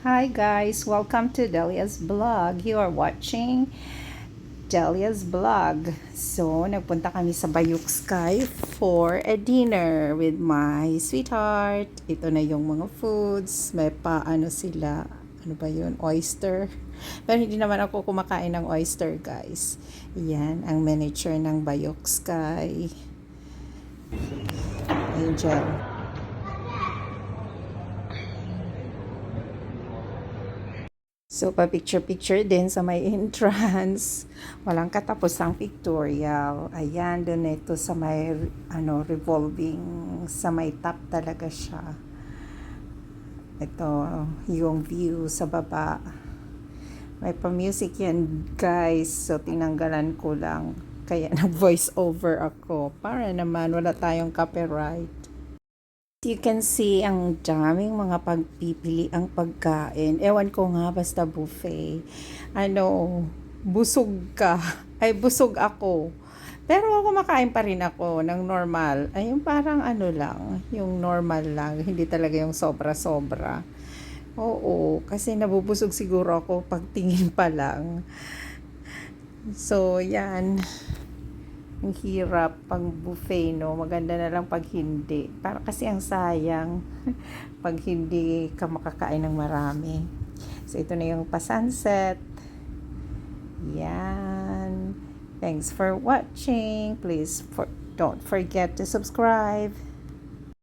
Hi guys, welcome to Delia's Vlog. You are watching Delia's Vlog. So, nagpunta kami sa Bayuk Sky for a dinner with my sweetheart. Ito na yung mga foods. May paano sila, ano ba yun, oyster. Pero hindi naman ako kumakain ng oyster guys. Yan, ang miniature ng Bayuk Sky. Angel. So, pa-picture-picture din sa may entrance. Walang katapusang pictorial. Ayan, doon ito sa may, revolving, sa may top talaga siya. Ito, yung view sa baba. May pa-music yan, guys. So, tinanggalan ko lang. Kaya nag-voice over ako. Para naman, wala tayong copyright. You can see ang daming mga pagpipili ang pagkain. Ewan ko nga, basta buffet. Busog ka. Ay, busog ako. Pero kumakain pa rin ako ng normal. Ay, yung parang lang, yung normal lang. Hindi talaga yung sobra-sobra. Oo, kasi nabubusog siguro ako pag tingin pa lang. So, yan. Ang hirap pag buffet, no? Maganda na lang pag hindi. Para kasi ang sayang pag hindi ka makakain ng marami. So, ito na yung pa-sunset. Yan. Thanks for watching. Please don't forget to subscribe.